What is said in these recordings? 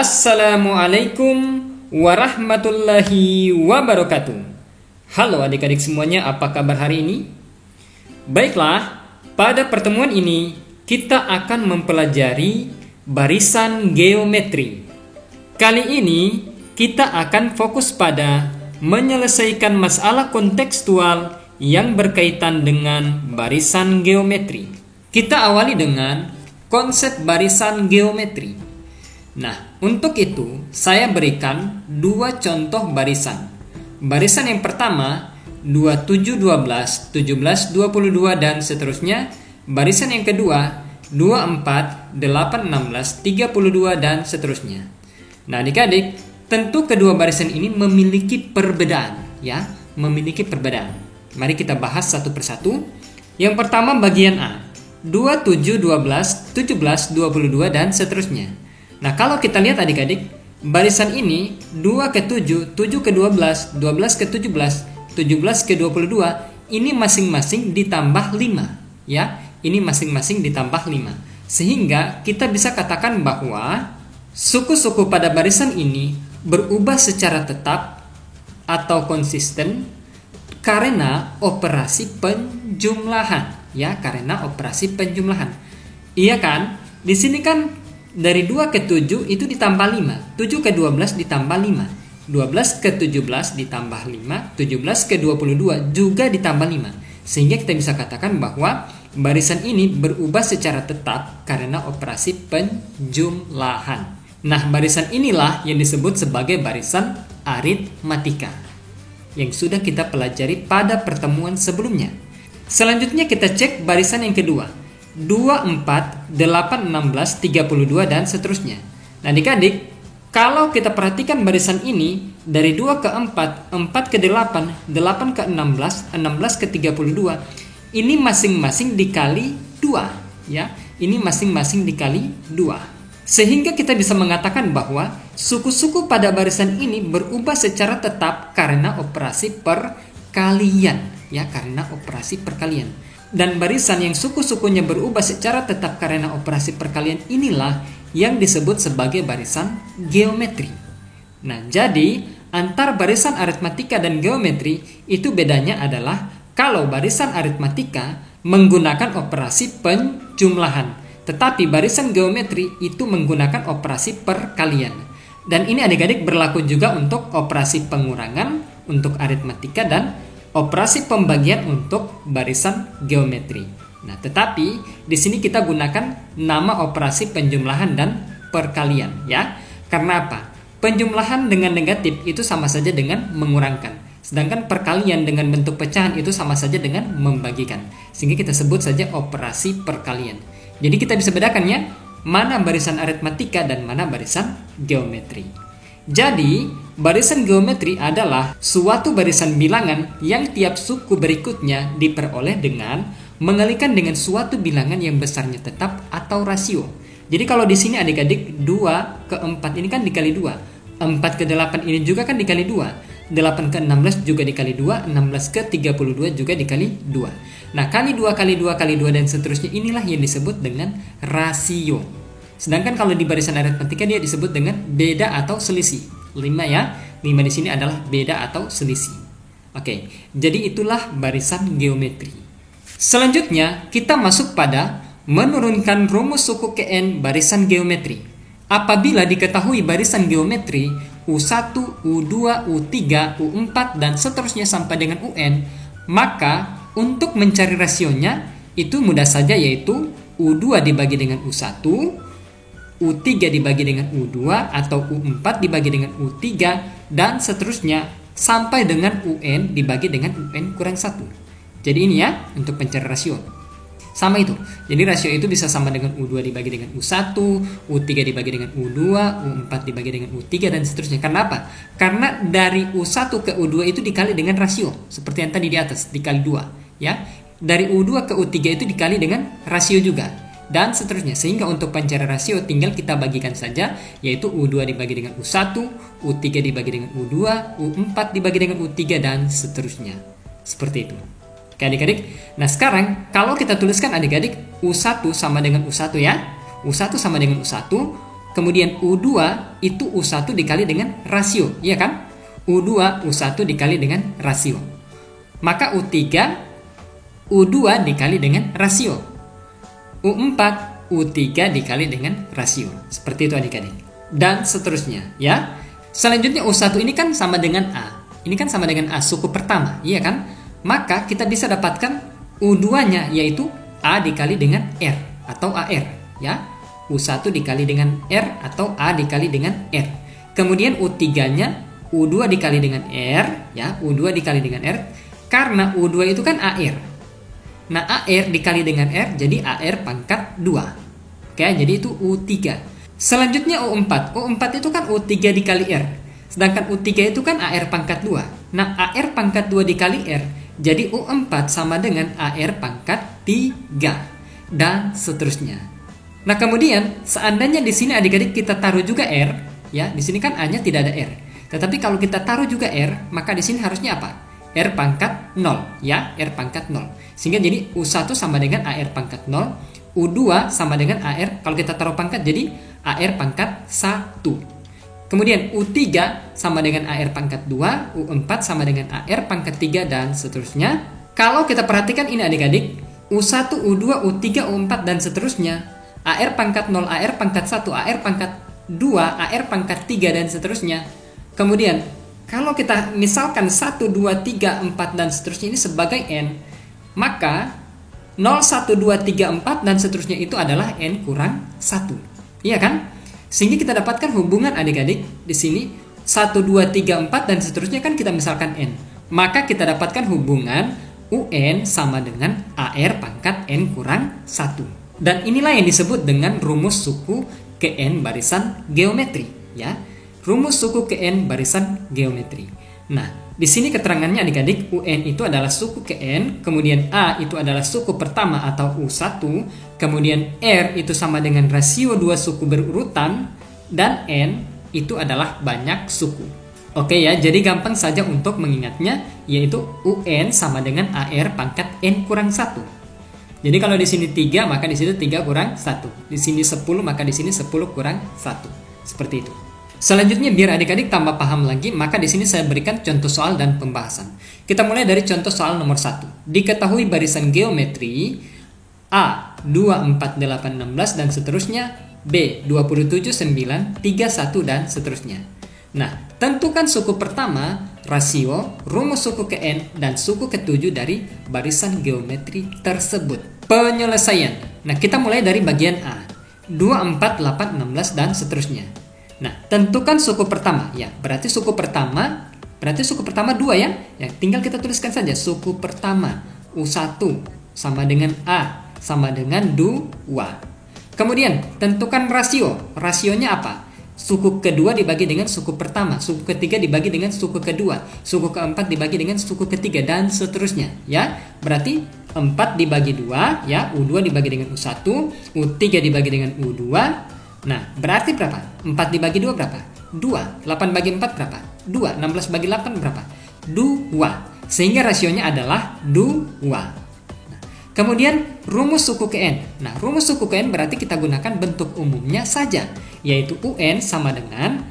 Assalamualaikum warahmatullahi wabarakatuh. Halo adik-adik semuanya, apa kabar hari ini? Baiklah, pada pertemuan ini kita akan mempelajari barisan geometri. Kali ini kita akan fokus pada menyelesaikan masalah kontekstual yang berkaitan dengan barisan geometri. Kita awali dengan konsep barisan geometri. Nah, untuk itu saya berikan dua contoh barisan. Barisan yang pertama 27 12, 17 22 dan seterusnya. Barisan yang kedua 24 8 16 32 dan seterusnya. Nah, adik-adik, tentu kedua barisan ini memiliki perbedaan, ya, memiliki perbedaan. Mari kita bahas satu persatu. Yang pertama bagian A, 27 12 17 22 dan seterusnya. Nah, kalau kita lihat adik-adik, barisan ini 2 ke 7, 7 ke 12, 12 ke 17, 17 ke 22, ini masing-masing ditambah 5, ya. Ini masing-masing ditambah 5. Sehingga kita bisa katakan bahwa suku-suku pada barisan ini berubah secara tetap atau konsisten karena operasi penjumlahan, ya, karena operasi penjumlahan. Iya kan? Di sini kan dari 2 ke 7 itu ditambah 5, 7 ke 12 ditambah 5, 12 ke 17 ditambah 5, 17 ke 22 juga ditambah 5. Sehingga kita bisa katakan bahwa barisan ini berubah secara tetap karena operasi penjumlahan. Nah, barisan inilah yang disebut sebagai barisan aritmatika yang sudah kita pelajari pada pertemuan sebelumnya. Selanjutnya kita cek barisan yang kedua, 24, 8, 16, 32 dan seterusnya. Nah, adik-adik, kalau kita perhatikan barisan ini dari 2 ke 4, 4 ke 8, 8 ke 16, 16 ke 32, ini masing-masing dikali 2, ya. Ini masing-masing dikali 2. Sehingga kita bisa mengatakan bahwa suku-suku pada barisan ini berubah secara tetap karena operasi perkalian, ya, karena operasi perkalian. Dan barisan yang suku-sukunya berubah secara tetap karena operasi perkalian inilah yang disebut sebagai barisan geometri. Nah, jadi antar barisan aritmatika dan geometri itu bedanya adalah kalau barisan aritmatika menggunakan operasi penjumlahan, tetapi barisan geometri itu menggunakan operasi perkalian. Dan ini adik-adik berlaku juga untuk operasi pengurangan untuk aritmatika dan operasi pembagian untuk barisan geometri. Nah, tetapi di sini kita gunakan nama operasi penjumlahan dan perkalian, ya. Karena apa? Penjumlahan dengan negatif itu sama saja dengan mengurangkan. Sedangkan perkalian dengan bentuk pecahan itu sama saja dengan membagikan. Sehingga kita sebut saja operasi perkalian. Jadi kita bisa bedakan, ya, mana barisan aritmatika dan mana barisan geometri. Jadi, barisan geometri adalah suatu barisan bilangan yang tiap suku berikutnya diperoleh dengan mengalikan dengan suatu bilangan yang besarnya tetap atau rasio. Jadi kalau di sini adik-adik 2 ke 4 ini kan dikali 2, 4 ke 8 ini juga kan dikali 2, 8 ke 16 juga dikali 2, 16 ke 32 juga dikali 2. Nah, kali 2 kali 2 kali 2 dan seterusnya inilah yang disebut dengan rasio. Sedangkan kalau di barisan aritmatika dia disebut dengan beda atau selisih. 5, ya. 5 di sini adalah beda atau selisih. Oke, jadi itulah barisan geometri. Selanjutnya kita masuk pada menurunkan rumus suku Kn barisan geometri. Apabila diketahui barisan geometri U1, U2, U3, U4 dan seterusnya sampai dengan UN, maka untuk mencari rasionya itu mudah saja, yaitu U2 dibagi dengan U1, U3 dibagi dengan U2 atau U4 dibagi dengan U3 dan seterusnya sampai dengan UN dibagi dengan UN kurang 1. Jadi ini, ya, untuk pencari rasio. Sama itu. Jadi rasio itu bisa sama dengan U2 dibagi dengan U1, U3 dibagi dengan U2, U4 dibagi dengan U3 dan seterusnya. Karena apa? Karena dari U1 ke U2 itu dikali dengan rasio. Seperti yang tadi di atas, dikali 2. Ya. Dari U2 ke U3 itu dikali dengan rasio juga. Dan seterusnya, sehingga untuk pencari rasio tinggal kita bagikan saja, yaitu U2 dibagi dengan U1, U3 dibagi dengan U2, U4 dibagi dengan U3 dan seterusnya. Seperti itu. Oke adik-adik. Nah, sekarang kalau kita tuliskan adik-adik U1 sama dengan U1, ya. U1 sama dengan U1, kemudian U2 itu U1 dikali dengan rasio, iya kan? U2 U1 dikali dengan rasio. Maka U3 U2 dikali dengan rasio. U4 U3 dikali dengan rasio. Seperti itu adik-adik. Dan seterusnya, ya. Selanjutnya U1 ini kan sama dengan A. Ini kan sama dengan A suku pertama, iya kan? Maka kita bisa dapatkan U2-nya yaitu A dikali dengan R atau AR, ya. U1 dikali dengan R atau A dikali dengan R. Kemudian U3-nya U2 dikali dengan R, ya. U2 dikali dengan R karena U2 itu kan AR. Nah, AR dikali dengan R jadi AR pangkat 2. Oke, jadi itu U3. Selanjutnya U4. U4 itu kan U3 dikali R. Sedangkan U3 itu kan AR pangkat 2. Nah, AR pangkat 2 dikali R jadi U4 sama dengan AR pangkat 3 dan seterusnya. Nah, kemudian seandainya di sini adik-adik kita taruh juga R, ya. Di sini kan A-nya tidak ada R. Tetapi kalau kita taruh juga R, maka di sini harusnya apa? R pangkat 0, ya. R pangkat 0. Sehingga jadi U1 sama dengan AR pangkat 0, U2 sama dengan AR, kalau kita taruh pangkat jadi AR pangkat 1. Kemudian U3 sama dengan AR pangkat 2, U4 sama dengan AR pangkat 3, dan seterusnya. Kalau kita perhatikan ini adik-adik, U1, U2, U3, U4, dan seterusnya, AR pangkat 0, AR pangkat 1, AR pangkat 2, AR pangkat 3, dan seterusnya. Kemudian, kalau kita misalkan 1, 2, 3, 4, dan seterusnya ini sebagai N, maka 0, 1, 2, 3, 4, dan seterusnya itu adalah N kurang 1. Iya kan? Sehingga kita dapatkan hubungan adik-adik di sini 1, 2, 3, 4 dan seterusnya kan kita misalkan N. Maka kita dapatkan hubungan UN sama dengan AR pangkat N kurang 1. Dan inilah yang disebut dengan rumus suku ke N barisan geometri, ya. Rumus suku ke N barisan geometri. Nah, di sini keterangannya adik-adik, UN itu adalah suku ke N, kemudian A itu adalah suku pertama atau U1, kemudian R itu sama dengan rasio 2 suku berurutan, dan N itu adalah banyak suku. Oke ya, jadi gampang saja untuk mengingatnya, yaitu UN sama dengan AR pangkat N kurang 1. Jadi kalau di sini 3, maka di sini 3 kurang 1. Di sini 10, maka di sini 10 kurang 1. Seperti itu. Selanjutnya biar adik-adik tambah paham lagi, maka di sini saya berikan contoh soal dan pembahasan. Kita mulai dari contoh soal nomor 1. Diketahui barisan geometri A 2, 4, 8, 16 dan seterusnya, B 27, 9, 3, 1 dan seterusnya. Nah, tentukan suku pertama, rasio, rumus suku ke N dan suku ke-7 dari barisan geometri tersebut. Penyelesaian. Nah, kita mulai dari bagian A. 2, 4, 8, 16 dan seterusnya. Nah, tentukan suku pertama, ya. Berarti suku pertama 2 ya. Ya, tinggal kita tuliskan saja suku pertama U1 sama dengan A sama dengan 2. Kemudian, tentukan rasio. Rasionya apa? Suku kedua dibagi dengan suku pertama, suku ketiga dibagi dengan suku kedua, suku keempat dibagi dengan suku ketiga, dan seterusnya, ya. Berarti 4 dibagi 2, ya. U2 dibagi dengan U1, U3 dibagi dengan U2. Nah, berarti berapa? 4 dibagi 2 berapa? 2. 8 bagi 4 berapa? 2. 16 bagi 8 berapa? 2. Sehingga rasionya adalah 2. Nah, kemudian rumus suku ke N. Nah, rumus suku ke N berarti kita gunakan bentuk umumnya saja, yaitu UN sama dengan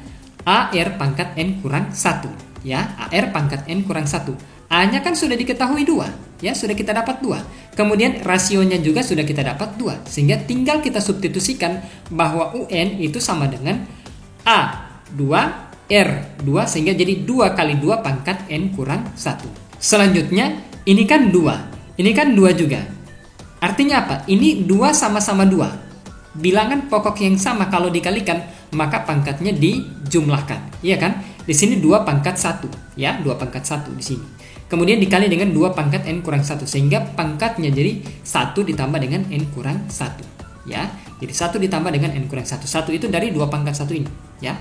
AR pangkat N kurang 1. Ya, AR pangkat N kurang 1. A-nya kan sudah diketahui 2, ya, sudah kita dapat 2. Kemudian rasionya juga sudah kita dapat 2, sehingga tinggal kita substitusikan bahwa UN itu sama dengan A2 R2, sehingga jadi 2 kali 2 pangkat N kurang 1. Selanjutnya, ini kan 2. Ini kan 2 juga. Artinya apa? Ini 2 sama-sama 2. Bilangan pokok yang sama kalau dikalikan, maka pangkatnya dijumlahkan. Iya kan? Di sini 2 pangkat 1, ya, 2 pangkat 1 di sini. Kemudian dikali dengan 2 pangkat N kurang 1, sehingga pangkatnya jadi 1 ditambah dengan N kurang 1, ya. Jadi 1 ditambah dengan N kurang 1. 1 itu dari 2 pangkat 1 ini, ya.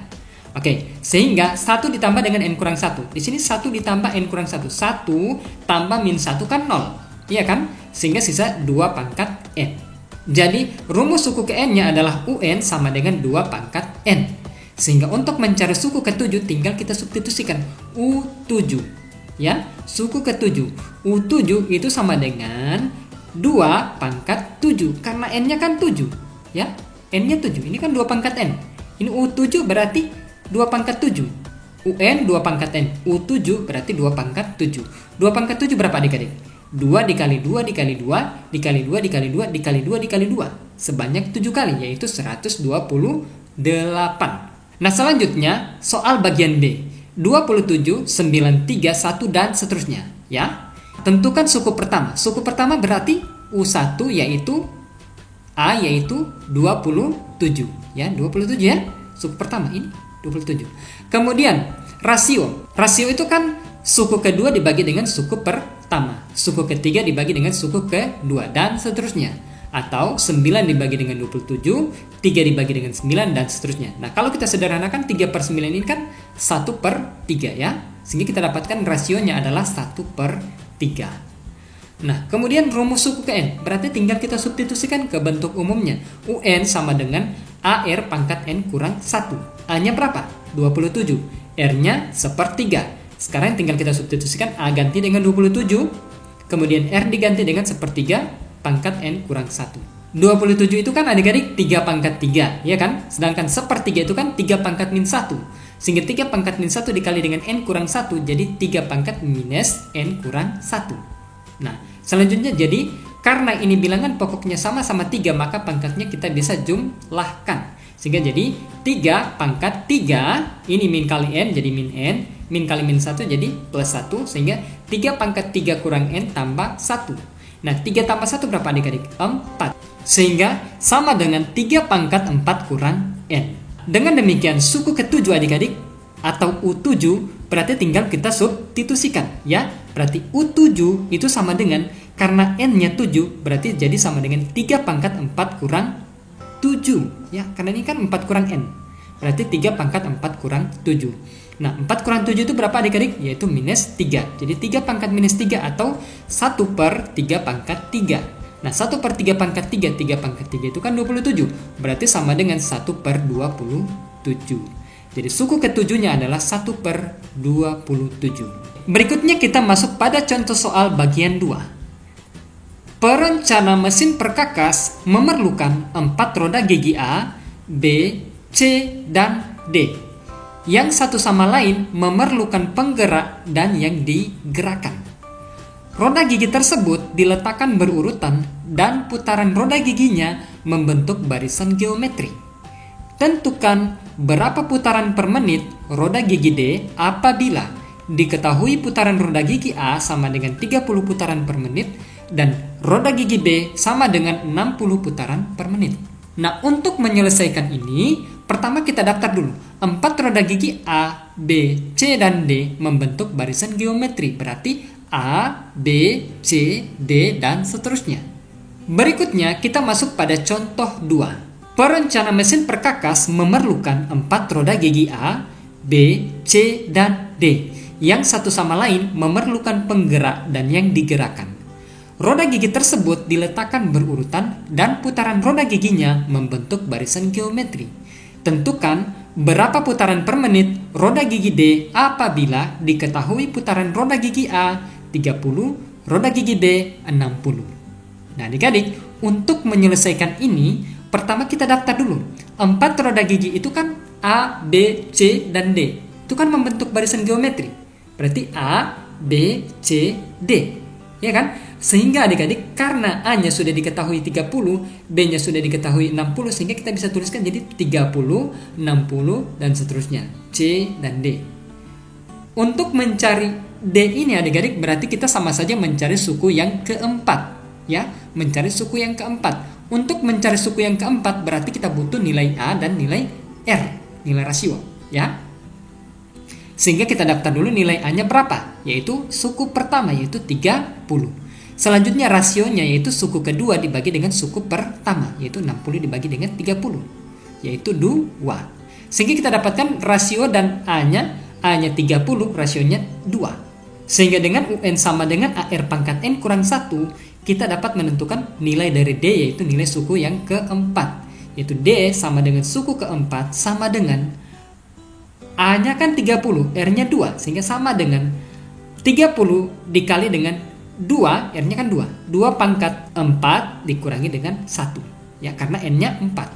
Oke, sehingga 1 ditambah dengan N kurang 1. Di sini 1 ditambah N kurang 1. 1 tambah min 1 kan 0, iya kan? Sehingga sisa 2 pangkat N. Jadi rumus suku ke N-nya adalah UN sama dengan 2 pangkat N. Sehingga untuk mencari suku ke-7 tinggal kita substitusikan U7. Ya, suku ke-7. U7 itu sama dengan 2 pangkat 7 karena N-nya kan 7, ya. N-nya 7. Ini kan 2 pangkat N. Ini U7 berarti 2 pangkat 7. UN 2 pangkat N. U7 berarti 2 pangkat 7. 2 pangkat 7 berapa adik-adik? 2 dikali 2 dikali 2 dikali 2 dikali 2 dikali 2 dikali 2. Sebanyak 7 kali, yaitu 128. Nah, selanjutnya soal bagian B. 27, 93, 1 dan seterusnya, ya. Tentukan suku pertama. Suku pertama berarti U1 yaitu A yaitu 27, ya. 27 ya. Suku pertama ini 27. Kemudian rasio. Rasio itu kan suku kedua dibagi dengan suku pertama, suku ketiga dibagi dengan suku kedua dan seterusnya. Atau 9 dibagi dengan 27, 3 dibagi dengan 9 dan seterusnya. Nah, kalau kita sederhanakan 3/9 ini kan 1/3 ya. Sehingga kita dapatkan rasionya adalah 1/3. Nah, kemudian rumus suku ke N. Berarti tinggal kita substitusikan ke bentuk umumnya. UN sama dengan AR pangkat N kurang 1. A-nya berapa? 27. R-nya 1/3. Sekarang tinggal kita substitusikan. A ganti dengan 27. Kemudian R diganti dengan 1/3 pangkat N kurang 1. 27 itu kan adik-adik 3 pangkat 3, ya kan? Sedangkan 1/3 itu kan 3 pangkat min 1. Sehingga 3 pangkat min 1 dikali dengan N kurang 1, jadi 3 pangkat minus N kurang 1. Nah, selanjutnya jadi karena ini bilangan pokoknya sama-sama 3, maka pangkatnya kita bisa jumlahkan. Sehingga jadi 3 pangkat 3, ini min kali N jadi min N, min kali min 1 jadi plus 1, sehingga 3 pangkat 3 kurang N tambah 1. Nah, 3 tambah 1 berapa adik-adik? 4. Sehingga sama dengan 3 pangkat 4 kurang N. Dengan demikian, suku ke-7 adik-adik, atau U7, berarti tinggal kita substitusikan, ya. Berarti U7 itu sama dengan, karena N-nya 7, berarti jadi sama dengan 3 pangkat 4 kurang 7. Ya, karena ini kan 4 kurang N. Berarti 3 pangkat 4 kurang 7. Nah, 4 kurang 7 itu berapa adik-adik? Yaitu minus 3. Jadi 3 pangkat minus 3 atau 1/3 pangkat 3. Nah, 1/3 pangkat 3, 3 pangkat 3 itu kan 27. Berarti sama dengan 1/27. Jadi suku ketujuhnya adalah 1/27. Berikutnya kita masuk pada contoh soal bagian 2. Perencana mesin perkakas memerlukan 4 roda gigi A, B, C, dan D. Yang satu sama lain memerlukan penggerak dan yang digerakkan. Roda gigi tersebut diletakkan berurutan dan putaran roda giginya membentuk barisan geometri. Tentukan berapa putaran per menit roda gigi D apabila diketahui putaran roda gigi A sama dengan 30 putaran per menit dan roda gigi B sama dengan 60 putaran per menit. Nah, untuk menyelesaikan ini, pertama kita daftar dulu. 4 roda gigi A, B, C, dan D membentuk barisan geometri. Berarti A, B, C, D, dan seterusnya. Berikutnya kita masuk pada contoh 2. Perencana mesin perkakas memerlukan 4 roda gigi A, B, C, dan D. Yang satu sama lain memerlukan penggerak dan yang digerakkan. Roda gigi tersebut diletakkan berurutan dan putaran roda giginya membentuk barisan geometri. Tentukan berapa putaran per menit roda gigi D apabila diketahui putaran roda gigi A 30, roda gigi D 60. Nah, adik-adik, untuk menyelesaikan ini, pertama kita daftar dulu. 4 roda gigi itu kan A, B, C, dan D. Itu kan membentuk barisan geometri. Berarti A, B, C, D. Ya kan? Sehingga adik-adik, karena A-nya sudah diketahui 30, B-nya sudah diketahui 60, sehingga kita bisa tuliskan jadi 30, 60, dan seterusnya. C dan D. Untuk mencari D ini adik-adik, berarti kita sama saja mencari suku yang keempat. Ya, mencari suku yang keempat. Untuk mencari suku yang keempat, berarti kita butuh nilai A dan nilai R, nilai rasio. Ya. Sehingga kita daftar dulu nilai A-nya berapa, yaitu suku pertama, yaitu 30. Selanjutnya rasionya yaitu suku kedua dibagi dengan suku pertama, yaitu 60 dibagi dengan 30, yaitu 2. Sehingga kita dapatkan rasio dan A-nya 30, rasionya 2. Sehingga dengan UN sama dengan AR pangkat N kurang 1, kita dapat menentukan nilai dari D, yaitu nilai suku yang keempat. Yaitu D sama dengan suku keempat sama dengan A-nya kan 30, R-nya 2, sehingga sama dengan 30 dikali dengan 2, R-nya kan 2. 2 pangkat 4 dikurangi dengan 1. Ya, karena N-nya 4.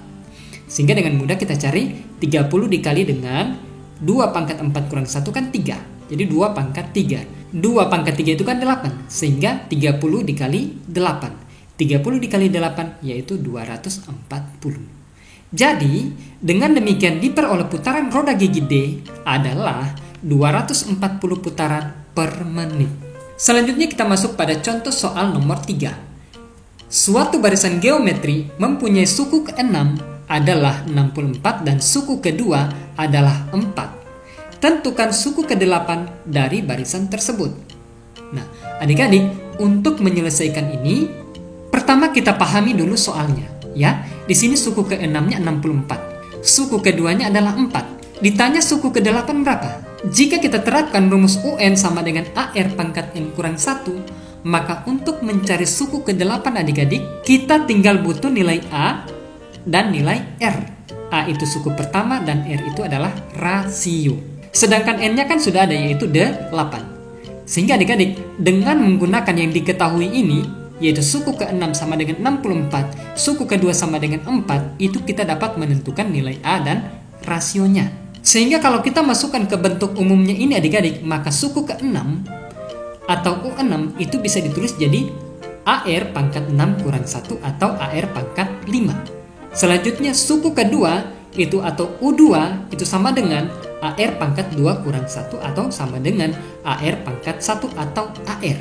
Sehingga dengan mudah kita cari 30 dikali dengan 2 pangkat 4 kurang 1 kan 3. Jadi 2 pangkat 3. 2 pangkat 3 itu kan 8. Sehingga 30 dikali 8. 30 dikali 8 yaitu 240. Jadi, dengan demikian diperoleh putaran roda gigi D adalah 240 putaran per menit. Selanjutnya kita masuk pada contoh soal nomor 3. Suatu barisan geometri mempunyai suku ke-6 adalah 64 dan suku kedua adalah 4. Tentukan suku ke-8 dari barisan tersebut. Nah, adik-adik, untuk menyelesaikan ini, pertama kita pahami dulu soalnya. Ya, di sini suku ke-6-nya 64. Suku keduanya adalah 4. Ditanya suku ke-8 berapa? Jika kita terapkan rumus UN sama dengan AR pangkat N kurang 1, maka untuk mencari suku ke-8 adik-adik, kita tinggal butuh nilai A dan nilai R. A itu suku pertama dan R itu adalah rasio. Sedangkan N-nya kan sudah ada, yaitu 8. Sehingga adik-adik, dengan menggunakan yang diketahui ini, yaitu suku ke-6 sama dengan 64, suku kedua sama dengan 4, itu kita dapat menentukan nilai A dan rasionya. Sehingga kalau kita masukkan ke bentuk umumnya ini adik-adik, maka suku ke-6 atau U6 itu bisa ditulis jadi AR pangkat 6 kurang 1 atau AR pangkat 5. Selanjutnya suku kedua itu atau U2 itu sama dengan AR pangkat 2 kurang 1 atau sama dengan AR pangkat 1 atau AR.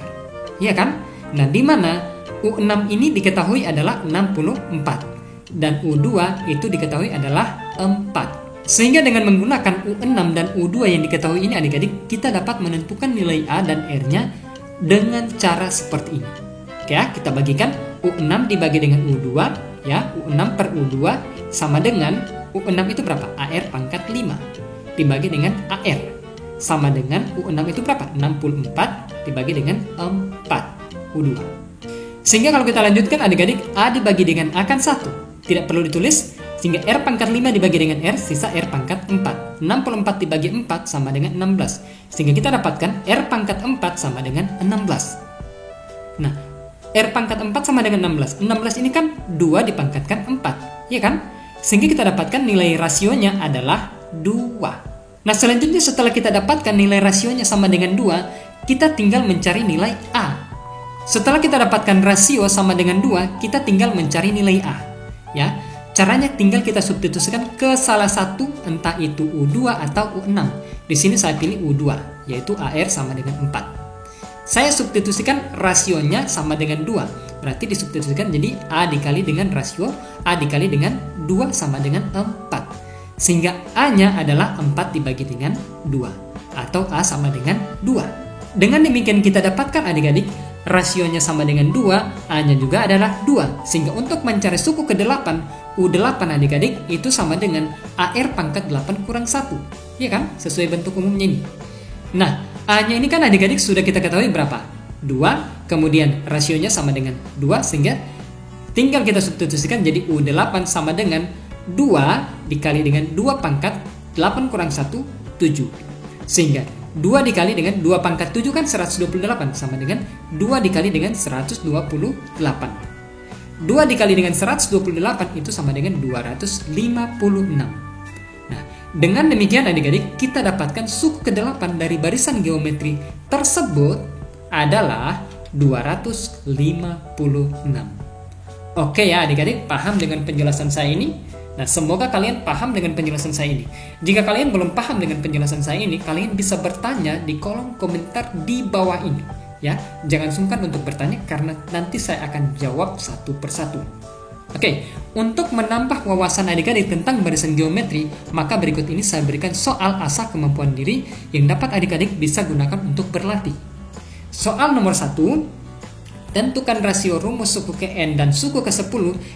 Iya kan? Nah, di mana U6 ini diketahui adalah 64 dan U2 itu diketahui adalah 4. Sehingga dengan menggunakan U6 dan U2 yang diketahui ini adik-adik, kita dapat menentukan nilai A dan R-nya dengan cara seperti ini. Oke ya, kita bagikan U6 dibagi dengan U2 ya, U6 per U2 sama dengan U6 itu berapa? AR pangkat 5 dibagi dengan AR sama dengan U6 itu berapa? 64 dibagi dengan 4 U2. Sehingga kalau kita lanjutkan adik-adik, A dibagi dengan A kan 1. Tidak perlu ditulis, sehingga R pangkat 5 dibagi dengan R, sisa R pangkat 4. 64 dibagi 4 sama dengan 16. Sehingga kita dapatkan R pangkat 4 sama dengan 16. Nah, R pangkat 4 sama dengan 16. 16 ini kan 2 dipangkatkan 4. Iya kan? Sehingga kita dapatkan nilai rasionya adalah 2. Nah, selanjutnya setelah kita dapatkan nilai rasionya sama dengan 2, kita tinggal mencari nilai A. Setelah kita dapatkan rasio sama dengan 2, kita tinggal mencari nilai A. Ya, caranya tinggal kita substitusikan ke salah satu, entah itu U2 atau U6. Di sini saya pilih U2, yaitu AR sama dengan 4. Saya substitusikan rasionya sama dengan 2. Berarti disubstitusikan jadi A dikali dengan rasio, A dikali dengan 2 sama dengan 4. Sehingga A-nya adalah 4 dibagi dengan 2. Atau A sama dengan 2. Dengan demikian kita dapatkan adik-adik, rasionya sama dengan 2, A-nya juga adalah 2. Sehingga untuk mencari suku ke-8, U8 adik-adik itu sama dengan AR pangkat 8 kurang 1. Iya kan? Sesuai bentuk umumnya ini. Nah, A-nya ini kan adik-adik sudah kita ketahui berapa? 2, kemudian rasionya sama dengan 2, sehingga tinggal kita substitusikan jadi U8 sama dengan 2 dikali dengan 2 pangkat 8 kurang 1, 7. Sehingga 2 dikali dengan 2 pangkat 7 kan 128 sama dengan 2 dikali dengan 128. 2 dikali dengan 128 itu sama dengan 256. Nah, dengan demikian adik-adik, kita dapatkan suku ke-8 dari barisan geometri tersebut adalah 256. Oke ya adik-adik, paham dengan penjelasan saya ini? Nah, semoga kalian paham dengan penjelasan saya ini. Jika kalian belum paham dengan penjelasan saya ini, kalian bisa bertanya di kolom komentar di bawah ini. Ya, jangan sungkan untuk bertanya karena nanti saya akan jawab satu persatu. Oke, untuk menambah wawasan adik-adik tentang barisan geometri, maka berikut ini saya berikan soal asah kemampuan diri yang dapat adik-adik bisa gunakan untuk berlatih. Soal nomor 1, tentukan rasio rumus suku ke N dan suku ke 10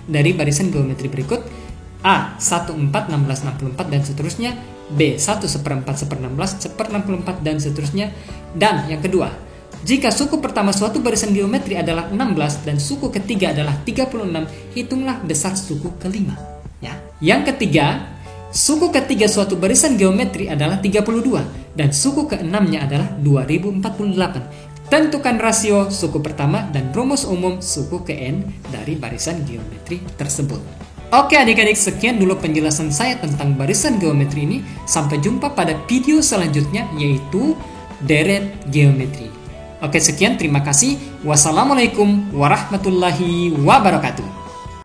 dari barisan geometri berikut. A. 1, 4, 16, 64 dan seterusnya. B. 1, 1/4, 1/16, 1/64 dan seterusnya. Dan yang kedua, jika suku pertama suatu barisan geometri adalah 16 dan suku ketiga adalah 36, hitunglah besar suku kelima. Ya. Yang ketiga, suku ketiga suatu barisan geometri adalah 32 dan suku keenamnya adalah 2048. Tentukan rasio suku pertama dan rumus umum suku ke N dari barisan geometri tersebut. Oke adik-adik, sekian dulu penjelasan saya tentang barisan geometri ini. Sampai jumpa pada video selanjutnya, yaitu deret geometri. Oke, sekian, terima kasih. Wassalamualaikum warahmatullahi wabarakatuh.